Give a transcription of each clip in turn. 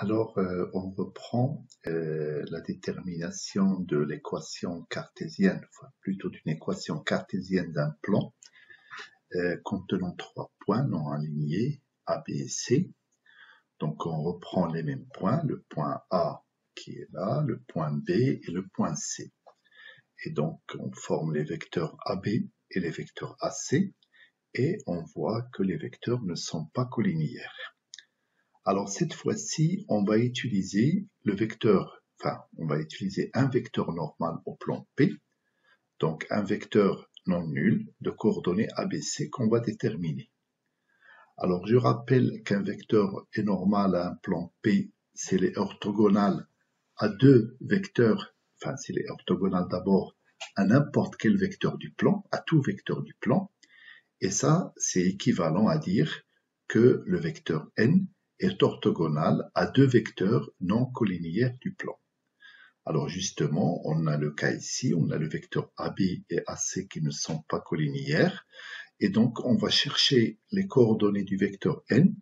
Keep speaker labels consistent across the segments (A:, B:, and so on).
A: On reprend la détermination de l'équation cartésienne, enfin plutôt d'une équation cartésienne d'un plan contenant 3 points non alignés, A, B et C. Donc on reprend les mêmes points, le point A qui est là, le point B et le point C. Et donc on forme les vecteurs AB et les vecteurs AC, et on voit que les vecteurs ne sont pas collinéaires. Alors cette fois-ci, on va utiliser un vecteur normal au plan P, donc un vecteur non nul de coordonnées ABC qu'on va déterminer. Alors je rappelle qu'un vecteur est normal à un plan P, s'il est orthogonal à deux vecteurs, s'il est orthogonal d'abord à n'importe quel vecteur du plan, à tout vecteur du plan, et ça c'est équivalent à dire que le vecteur n est orthogonal à deux vecteurs non collinéaires du plan. Alors justement, on a le cas ici, on a le vecteur AB et AC qui ne sont pas collinéaires, et donc on va chercher les coordonnées du vecteur n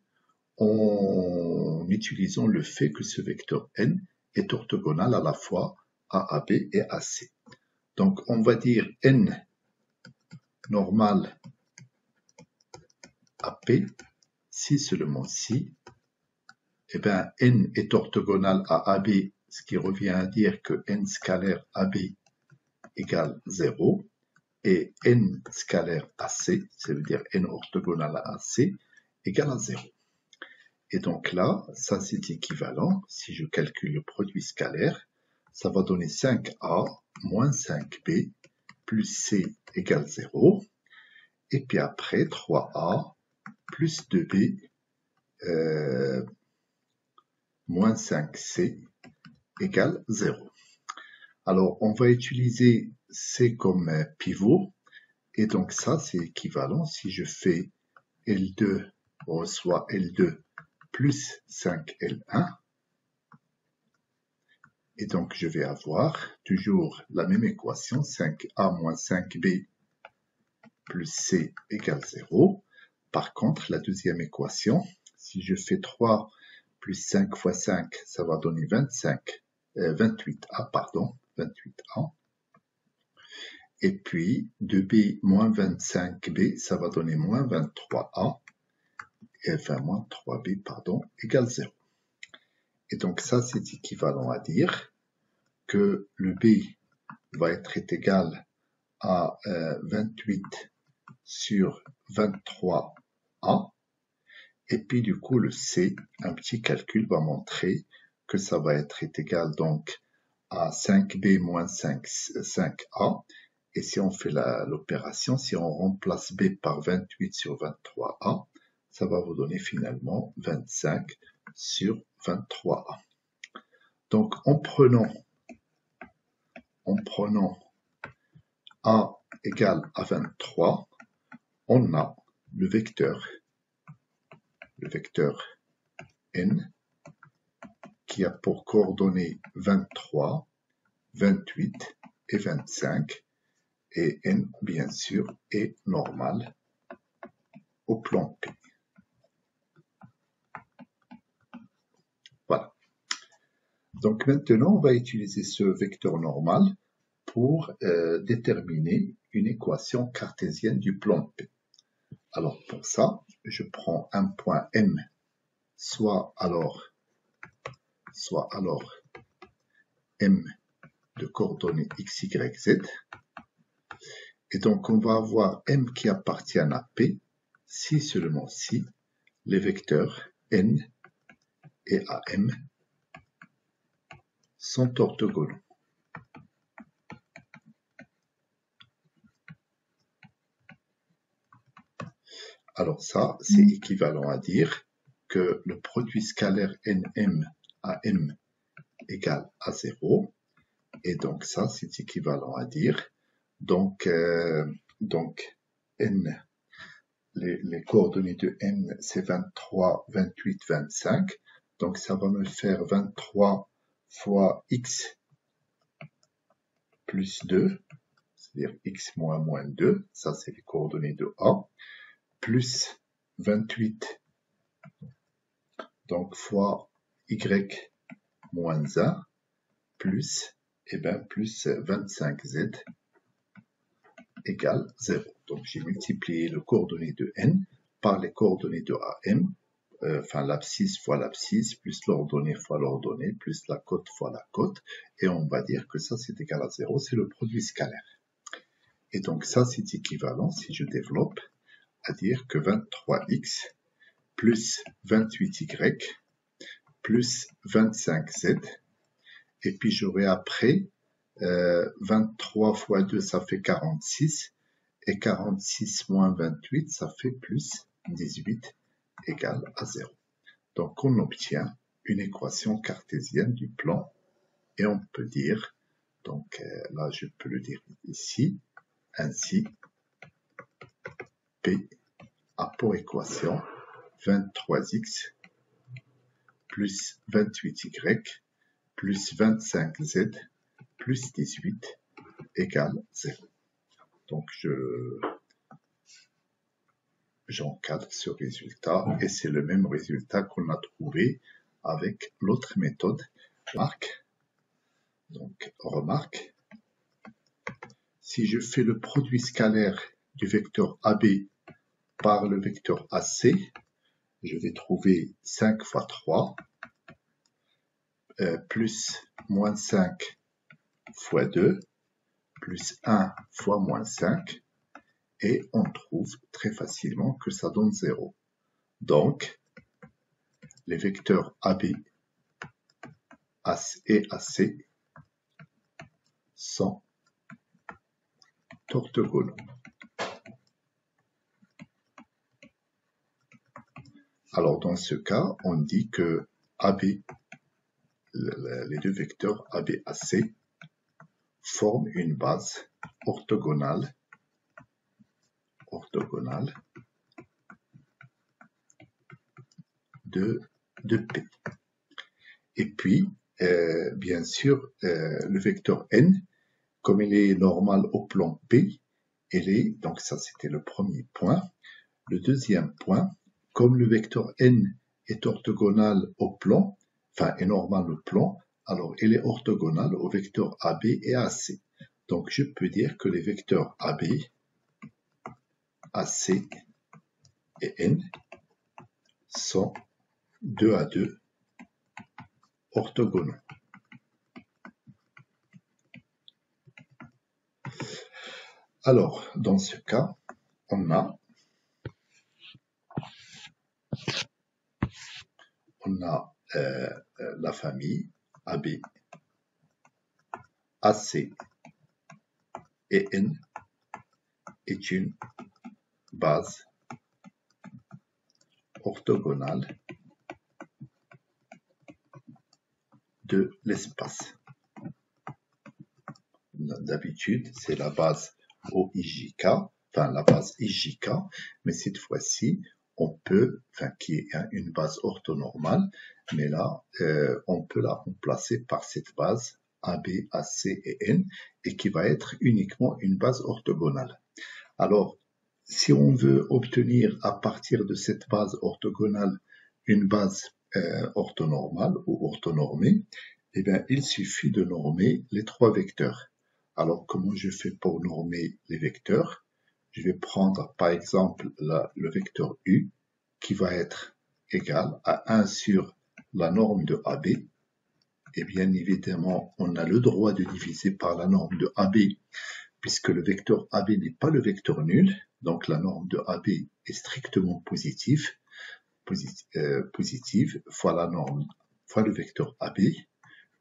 A: en utilisant le fait que ce vecteur n est orthogonal à la fois à AB et AC. Donc on va dire n normal à P, si seulement si, eh bien, n est orthogonal à AB, ce qui revient à dire que n scalaire AB égale 0, et n scalaire AC, ça veut dire n orthogonal à AC, égale à 0. Et donc là, ça c'est équivalent, si je calcule le produit scalaire, ça va donner 5A moins 5B plus C égale 0, et puis après 3A plus 2B moins 5C égale 0. Alors, on va utiliser C comme pivot, et donc ça, c'est équivalent. Si je fais L2 reçoit L2 plus 5L1, et donc je vais avoir toujours la même équation, 5A moins 5B plus C égale 0. Par contre, la deuxième équation, si je fais 3 plus 5 fois 5, ça va donner 28A, pardon, 28A. Et puis, 2B moins 25B, ça va donner moins 23A, et enfin moins 3B, pardon, égale 0. Et donc ça, c'est équivalent à dire que le B va être égal à 28 sur 23A, et puis du coup le C, un petit calcul va montrer que ça va être égal donc à 5B moins 5A, et si on fait l'opération, si on remplace B par 28 sur 23A, ça va vous donner finalement 25 sur 23A. Donc en prenant A égale à 23, on a le vecteur n qui a pour coordonnées 23, 28 et 25, et n bien sûr est normal au plan P. Voilà. Donc maintenant on va utiliser ce vecteur normal pour déterminer une équation cartésienne du plan P. Alors pour ça, je prends un point M, soit alors M de coordonnées x, y, z. Et donc on va avoir M qui appartient à P, si seulement si les vecteurs N et AM sont orthogonaux. Alors ça, c'est équivalent à dire que le produit scalaire NM à M égale à 0. Et donc ça, c'est équivalent à dire, donc N, les coordonnées de N, c'est 23, 28, 25. Donc ça va me faire 23 fois X plus 2, c'est-à-dire X moins 2, ça c'est les coordonnées de A, plus 28, donc fois y moins 1 plus, plus 25z égale 0. Donc j'ai multiplié le coordonnées de n par les coordonnées de AM, enfin l'abscisse fois l'abscisse, plus l'ordonnée fois l'ordonnée, plus la cote fois la cote, et on va dire que ça c'est égal à 0, c'est le produit scalaire. Et donc ça c'est équivalent, si je développe, à dire que 23x plus 28y plus 25z, et puis j'aurai après 23 fois 2 ça fait 46, et 46 moins 28 ça fait plus 18 égale à 0. Donc on obtient une équation cartésienne du plan, et on peut dire, donc là je peux le dire ici, ainsi P a pour équation 23x plus 28y plus 25z plus 18 égale 0. Donc j'encadre ce résultat, et c'est le même résultat qu'on a trouvé avec l'autre méthode. Remarque, si je fais le produit scalaire du vecteur AB par le vecteur AC, je vais trouver 5 fois 3, plus moins 5 fois 2, plus 1 fois moins 5, et on trouve très facilement que ça donne 0. Donc, les vecteurs AB et AC sont orthogonaux. Alors, dans ce cas, on dit que AB, les deux vecteurs AB-AC forment une base orthogonale de P. Et puis, bien sûr, le vecteur n, comme il est normal au plan P, donc ça c'était le premier point. Le deuxième point, comme le vecteur n est orthogonal au plan, enfin est normal au plan, alors il est orthogonal aux vecteurs AB et AC. Donc je peux dire que les vecteurs AB, AC et n sont 2 à 2 orthogonaux. Alors, dans ce cas, on a la famille AB, AC et N est une base orthogonale de l'espace. D'habitude, c'est la base OIJK, enfin la base IJK, mais cette fois-ci, on peut, qui est une base orthonormale, mais là, on peut la remplacer par cette base AB, AC et N, et qui va être uniquement une base orthogonale. Alors, si on veut obtenir à partir de cette base orthogonale une base orthonormale ou orthonormée, eh bien, il suffit de normer les trois vecteurs. Alors, comment je fais pour normer les vecteurs? Je vais prendre, par exemple, le vecteur U, qui va être égal à 1 sur la norme de AB. Et bien évidemment, on a le droit de diviser par la norme de AB, puisque le vecteur AB n'est pas le vecteur nul. Donc, la norme de AB est strictement positive fois la norme fois le vecteur AB.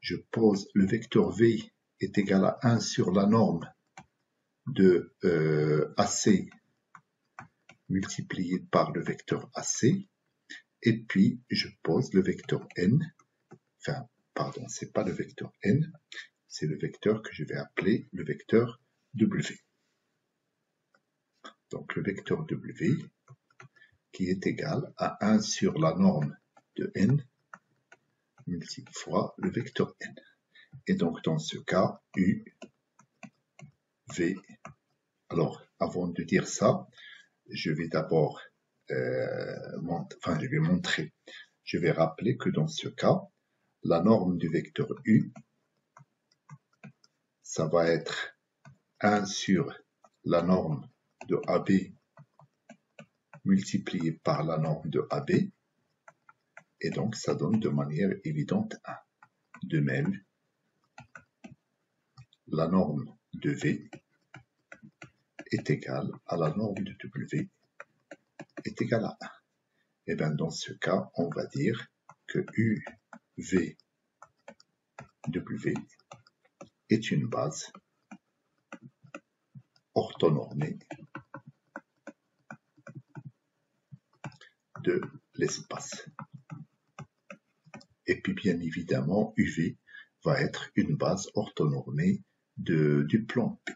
A: Je pose le vecteur V est égal à 1 sur la norme de AC multiplié par le vecteur AC, et puis je pose le vecteur N, c'est pas le vecteur N, c'est le vecteur que je vais appeler le vecteur W. Donc le vecteur W qui est égal à 1 sur la norme de N fois le vecteur N. Et donc dans ce cas, U, V. Alors, avant de dire ça, je vais d'abord montrer. Je vais rappeler que dans ce cas, la norme du vecteur U, ça va être 1 sur la norme de AB multiplié par la norme de AB, et donc ça donne de manière évidente 1. De même, la norme de V est égale à la norme de W est égale à 1. Et bien dans ce cas, on va dire que UVW est une base orthonormée de l'espace. Et puis bien évidemment, UV va être une base orthonormée du plan P.